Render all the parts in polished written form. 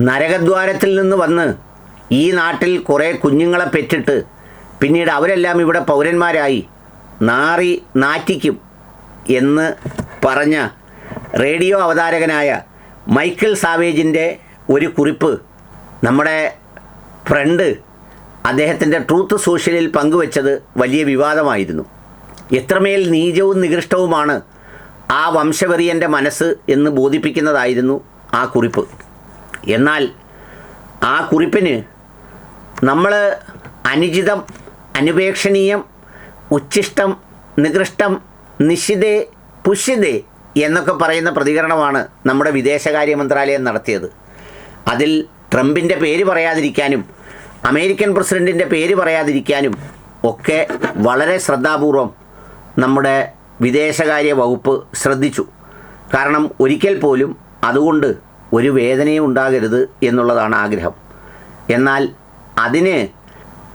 നരകദ്വാരത്തിൽ നിന്ന് വന്ന് ഈ നാട്ടിൽ കുറേ കുഞ്ഞുങ്ങളെ പെറ്റിട്ട് പിന്നീട് അവരെല്ലാം ഇവിടെ പൗരന്മാരായി നാറ്റിക്കും എന്ന് പറഞ്ഞ റേഡിയോ അവതാരകനായ മൈക്കിൾ സാവേജിൻ്റെ ഒരു കുറിപ്പ് നമ്മുടെ ഫ്രണ്ട് അദ്ദേഹത്തിൻ്റെ ട്രൂത്ത് സോഷ്യലിൽ പങ്കുവച്ചത് വലിയ വിവാദമായിരുന്നു. എത്രമേൽ നീചവും നികൃഷ്ടവുമാണ് ആ വംശവെറിയൻ്റെ മനസ്സ് എന്ന് ബോധിപ്പിക്കുന്നതായിരുന്നു ആ കുറിപ്പ്. എന്നാൽ ആ കുറിപ്പിന് നമ്മൾ അനുചിതം, അനുപേക്ഷണീയം, ഉച്ഛിഷ്ടം, നികൃഷ്ടം, നിഷിതേ, പുഷിതേ എന്നൊക്കെ പറയുന്ന പ്രതികരണമാണ് നമ്മുടെ വിദേശകാര്യ മന്ത്രാലയം നടത്തിയത്. അതിൽ ട്രംപിൻ്റെ പേര് പറയാതിരിക്കാനും അമേരിക്കൻ പ്രസിഡൻറ്റിൻ്റെ പേര് പറയാതിരിക്കാനും ഒക്കെ വളരെ ശ്രദ്ധാപൂർവം നമ്മുടെ വിദേശകാര്യ വകുപ്പ് ശ്രദ്ധിച്ചു. കാരണം ഒരിക്കൽ പോലും അതുകൊണ്ട് ഒരു വേദനയും ഉണ്ടാകരുത് എന്നുള്ളതാണ് ആഗ്രഹം. എന്നാൽ അതിന്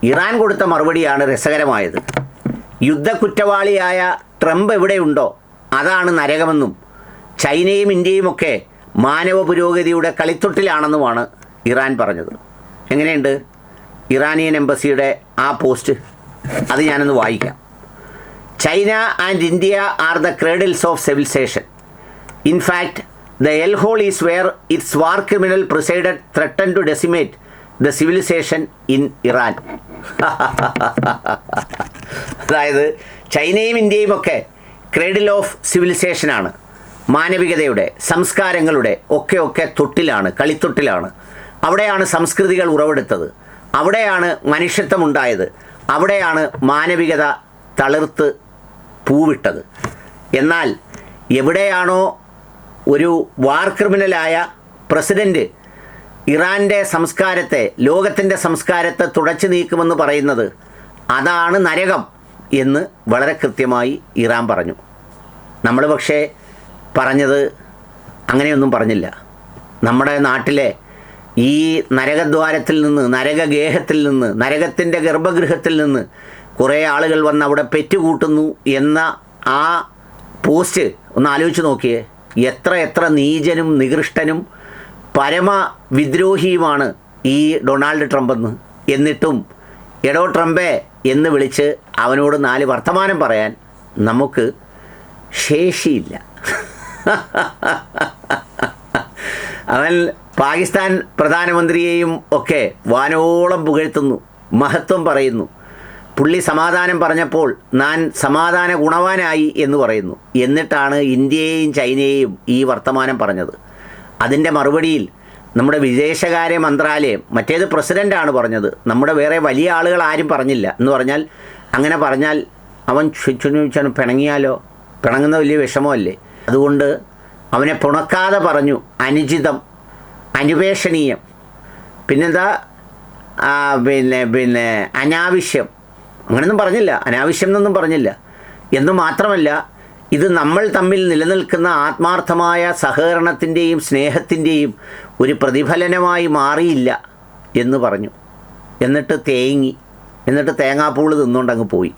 ഇറാൻ കൊടുത്ത മറുപടിയാണ് രസകരമായത്. യുദ്ധക്കുറ്റവാളിയായ ട്രംപ് എവിടെയുണ്ടോ അതാണ് നരകമെന്നും ചൈനയും ഇന്ത്യയുമൊക്കെ മാനവ പുരോഗതിയുടെ കളിത്തൊട്ടിലാണെന്നുമാണ് ഇറാൻ പറഞ്ഞത്. എങ്ങനെയുണ്ട് ഇറാനിയൻ എംബസിയുടെ ആ പോസ്റ്റ്? അത് ഞാനൊന്ന് വായിക്കാം. China and India are the cradles of civilisation. In fact the L whole is where it's war criminal presided threaten to decimate the civilisation in Iran. അതായത് ചൈനയും ഇന്ത്യയും ഒക്കെ ക്രേഡിൽ ഓഫ് സിവിലൈസേഷനാണ്, മാനവികതയുടെ, സംസ്കാരങ്ങളുടെ ഒക്കെ തൊട്ടിലാണ്, കളിത്തൊട്ടിലാണ്. അവിടെയാണ് സംസ്കൃതികൾ ഉറവെടുത്തത്, അവിടെയാണ് മനുഷ്യത്വമുണ്ടായത്, അവിടെയാണ് മാനവികത തളിർത്ത് പൂവിട്ടത്. എന്നാൽ എവിടെയാണോ ഒരു വാർ ക്രിമിനലായ പ്രസിഡൻറ്റ് ഇറാൻ്റെ സംസ്കാരത്തെ, ലോകത്തിൻ്റെ സംസ്കാരത്തെ തുടച്ചു നീക്കുമെന്ന് പറയുന്നത്, അതാണ് നരകം എന്ന് വളരെ കൃത്യമായി ഇറാൻ പറഞ്ഞു. നമ്മൾ പക്ഷേ പറഞ്ഞത് അങ്ങനെയൊന്നും പറഞ്ഞില്ല. നമ്മുടെ നാട്ടിലെ ഈ നരകദ്വാരത്തിൽ നിന്ന്, നരകഗേഹത്തിൽ നിന്ന്, നരകത്തിൻ്റെ ഗർഭഗൃഹത്തിൽ നിന്ന് കുറേ ആളുകൾ വന്ന് അവിടെ പെറ്റുകൂട്ടുന്നു എന്ന ആ പോസ്റ്റ് ഒന്ന് ആലോചിച്ച് നോക്കിയേ. എത്ര നീചനും നികൃഷ്ടനും പരമവിദ്രോഹിയുമാണ് ഈ ഡൊണാൾഡ് ട്രംപെന്ന്. എന്നിട്ടും എടോ ട്രംപേ എന്ന് വിളിച്ച് അവനോട് 4 വർത്തമാനം പറയാൻ നമുക്ക് ശേഷിയില്ല. അവൻ പാകിസ്ഥാൻ പ്രധാനമന്ത്രിയെയും ഒക്കെ വാനോളം പുകഴ്ത്തുന്നു, മഹത്വം പറയുന്നു. പുള്ളി സമാധാനം പറഞ്ഞപ്പോൾ ഞാൻ സമാധാന ഗുണവാനായി എന്ന് പറയുന്നു. എന്നിട്ടാണ് ഇന്ത്യയെയും ചൈനയെയും ഈ വർത്തമാനം പറഞ്ഞത്. അതിൻ്റെ മറുപടിയിൽ നമ്മുടെ വിദേശകാര്യ മന്ത്രാലയം, മറ്റേത് പ്രസിഡൻ്റാണ് പറഞ്ഞത്, നമ്മുടെ വേറെ വലിയ ആളുകൾ ആരും പറഞ്ഞില്ല. എന്ന് പറഞ്ഞാൽ അങ്ങനെ പറഞ്ഞാൽ അവൻ ചുറ്റും പിണങ്ങിയാലോ, പിണങ്ങുന്ന വലിയ വിഷമമല്ലേ. അതുകൊണ്ട് അവനെ പുണക്കാതെ പറഞ്ഞു അനുചിതം, അനുപേക്ഷണീയം, പിന്നെന്താ പിന്നെ അനാവശ്യം, അങ്ങനെയൊന്നും പറഞ്ഞില്ല, അനാവശ്യം എന്നൊന്നും പറഞ്ഞില്ല. എന്ന് മാത്രമല്ല, ഇത് നമ്മൾ തമ്മിൽ നിലനിൽക്കുന്ന ആത്മാർത്ഥമായ സഹകരണത്തിൻ്റെയും സ്നേഹത്തിൻ്റെയും ഒരു പ്രതിഫലനമായി മാറിയില്ല എന്ന് പറഞ്ഞു. എന്നിട്ട് തേങ്ങാപ്പൂള് തിന്നുകൊണ്ടങ്ങ് പോയി.